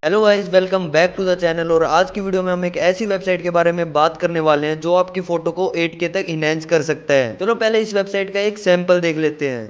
Hello guys, welcome back to the channel. और आज की वीडियो में हम एक ऐसी वेबसाइट के बारे में बात करने वाले हैं जो आपकी फोटो को 8K तक इनहेंस कर सकता है। चलो पहले इस वेबसाइट का एक सैंपल देख लेते हैं।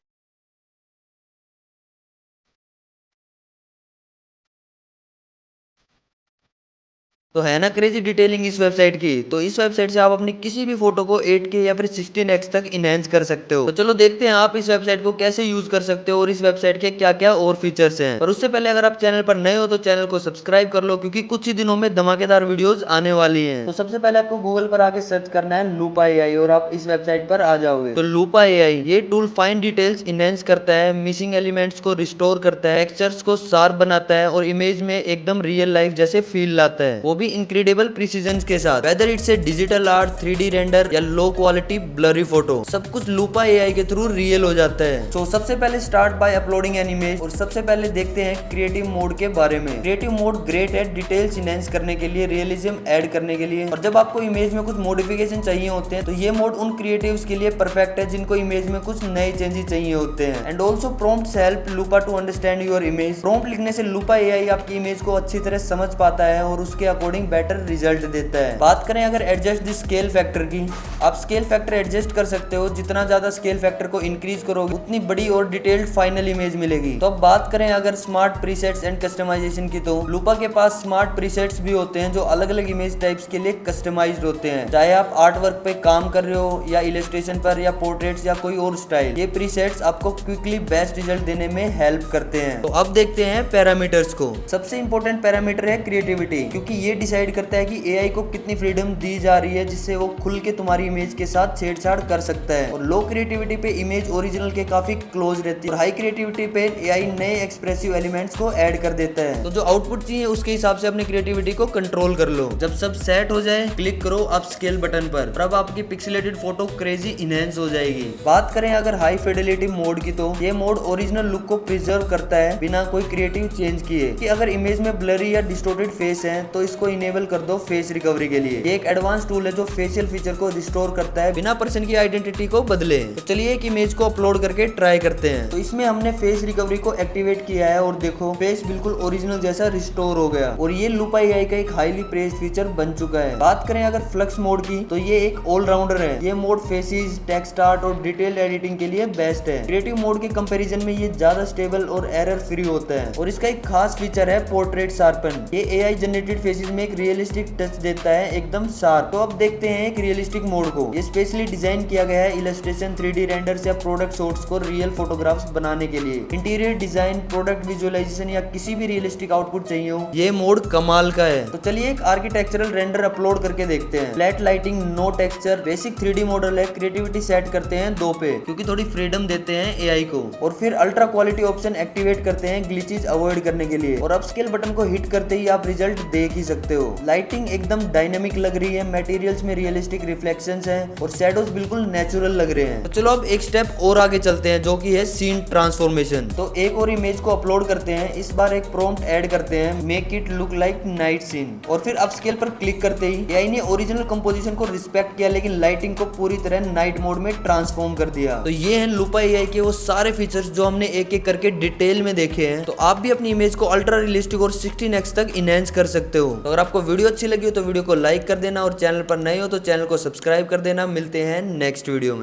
तो है ना क्रेजी डिटेलिंग इस वेबसाइट की। तो इस वेबसाइट से आप अपनी किसी भी फोटो को 8K या फिर 16x तक इनहेंस कर सकते हो। तो चलो देखते हैं आप इस वेबसाइट को कैसे यूज कर सकते हो और इस वेबसाइट के क्या क्या और फीचर्स हैं। पर उससे पहले अगर आप चैनल पर नए हो तो चैनल को सब्सक्राइब कर लो, क्योंकि कुछ ही दिनों में धमाकेदार वीडियोस आने वाली हैं। तो सबसे पहले आपको गूगल पर आके सर्च करना है लूपा एआई और आप इस वेबसाइट पर आ जाओगे। तो लूपा एआई ये टूल फाइन डिटेल्स इनहेंस करता है, मिसिंग एलिमेंट्स को रिस्टोर करता है, टेक्सचर्स को शार्प बनाता है और इमेज में एकदम रियल लाइफ जैसे फील लाता है, वो भी इनक्रेडिबल प्रिसीजन के साथ। Whether it's a digital art, 3D render या लो क्वालिटी ब्लरी फोटो, सब कुछ लूपा एआई के थ्रू रियल हो जाता है। तो सबसे पहले start by uploading an image. और सबसे पहले देखते हैं क्रिएटिव मोड के बारे में। क्रिएटिव मोड ग्रेट है डिटेल्स इनहेंस करने के लिए, रियलिज्म ऐड करने के लिए। और जब आपको इमेज में कुछ मॉडिफिकेशन चाहिए होते हैं तो ये मोड उन क्रिएटिव्स के लिए परफेक्ट है जिनको इमेज में कुछ नए चेंजेस चाहिए होते हैं। And also prompts help Lupa to understand your image. Prompt लिखने से लूपा एआई आपकी इमेज को अच्छी तरह समझ पाता है और उसके अकॉर्डिंग बेटर रिजल्ट देता है। बात करें अगर एडजस्ट द स्केल फैक्टर की, आप स्केल फैक्टर एडजस्ट कर सकते हो। जितना ज्यादा स्केल फैक्टर को इंक्रीज करोगे उतनी बड़ी और डिटेल्ड फाइनल इमेज मिलेगी। तो अब बात करें अगर स्मार्ट प्रीसेट्स एंड कस्टमाइजेशन की, तो लूपा के पास स्मार्ट प्रीसेट्स भी होते हैं जो अलग अलग इमेज टाइप्स के लिए कस्टमाइज्ड होते हैं। चाहे आप आर्ट वर्क पे काम कर रहे हो या इलस्ट्रेशन पर या पोर्ट्रेट्स या कोई और स्टाइल, ये प्रीसेट्स आपको क्विकली बेस्ट रिजल्ट देने में हेल्प करते हैं। तो अब देखते हैं पैरामीटर्स को। सबसे इंपॉर्टेंट पैरामीटर है क्रिएटिविटी, क्योंकि ये डिसाइड करता है कि एआई को कितनी फ्रीडम दी जा रही है जिससे वो खुल के तुम्हारी इमेज के साथ छेड़छाड़ कर सकता है। और लो क्रिएटिविटी पे इमेज ओरिजिनल के काफी क्लोज रहती है और हाई क्रिएटिविटी पे एआई नए एक्सप्रेसिव एलिमेंट्स को ऐड कर देता है। तो जो आउटपुट चाहिए उसके हिसाब से अपनी क्रिएटिविटी को कंट्रोल कर लो। जब सब सेट हो जाए क्लिक करो अप स्केल बटन पर, अब आपकी पिक्सेलेटेड फोटो क्रेजी इनहेंस हो जाएगी। बात करें अगर हाई फिडेलिटी मोड की, तो ये मोड ओरिजिनल लुक को प्रिजर्व करता है बिना कोई क्रिएटिव चेंज किए। कि अगर इमेज में ब्लरी या डिस्टोर्टेड फेस है तो इसको इनेबल कर दो फेस रिकवरी के लिए। ये एक एडवांस टूल है जो फेशियल फीचर को रिस्टोर करता है बिना पर्सन की आइडेंटिटी को बदले। तो चलिए एक इमेज को अपलोड करके ट्राई करते हैं। तो इसमें हमने फेस रिकवरी को एक्टिवेट किया है और देखो फेस बिल्कुल ओरिजिनल जैसा रिस्टोर हो गया। और ये लूपा एआई का एक हाईली प्रेज फीचर बन चुका है। बात करें अगर फ्लक्स मोड की, तो ये एक ऑलराउंडर है। ये मोड फेसेस, टेक्स्ट आर्ट और डिटेल एडिटिंग के लिए बेस्ट है। क्रिएटिव मोड के कंपैरिजन में ये ज्यादा स्टेबल और एरर फ्री होता है। और इसका एक खास फीचर है पोर्ट्रेट शार्पन। ये एआई जनरेटेड फेसेस में एक रियलिस्टिक टच देता है, एकदम शार्प। तो अब देखते हैं एक रियलिस्टिक मोड को। ये स्पेशली डिजाइन किया गया है इलस्ट्रेशन, 3D रेंडर्स या प्रोडक्ट शॉट्स को रियल फोटोग्राफ्स बनाने के लिए। इंटीरियर डिजाइन, प्रोडक्ट विजुअलाइजेशन या किसी भी रियलिस्टिक आउटपुट चाहिए हो, ये मोड कमाल का है। तो चलिए एक आर्किटेक्चरल रेंडर अपलोड करके देखते हैं। Flat lighting, no texture, basic 3D model है। क्रिएटिविटी सेट करते हैं 2 पे, क्योंकि थोड़ी फ्रीडम देते हैं एआई को। और फिर अल्ट्रा क्वालिटी ऑप्शन एक्टिवेट करते हैं ग्लिचेस अवॉइड करने के लिए। और अपस्केल बटन को हिट करते ही आप रिजल्ट देख ही सकते हो। लाइटिंग एकदम डायनेमिक लग रही है, मटेरियल्स में रियलिस्टिक रिफ्लेक्शंस हैं और शैडोज बिल्कुल नेचुरल लग रहे हैं। तो चलो अब एक स्टेप और आगे चलते हैं जो कि है सीन ट्रांसफॉर्मेशन। तो एक और इमेज को अपलोड करते हैं। इस बार एक प्रॉम्प्ट ऐड करते हैं, make it look like night scene. और फिर अपस्केल पर क्लिक करते ही एआई ने ओरिजिनल कंपोजिशन को रिस्पेक्ट किया, लेकिन लाइटिंग को पूरी तरह नाइट मोड में ट्रांसफॉर्म कर दिया। तो ये है लूपा एआई के वो सारे फीचर्स जो हमने एक एक करके डिटेल में देखे हैं। तो आप भी अपनी इमेज को अल्ट्रा रियलिस्टिक और 16x तक इनहेंस कर सकते हो। तो अगर आपको वीडियो अच्छी लगी हो तो वीडियो को लाइक कर देना और चैनल पर नए हो तो चैनल को सब्सक्राइब कर देना। मिलते हैं नेक्स्ट वीडियो में।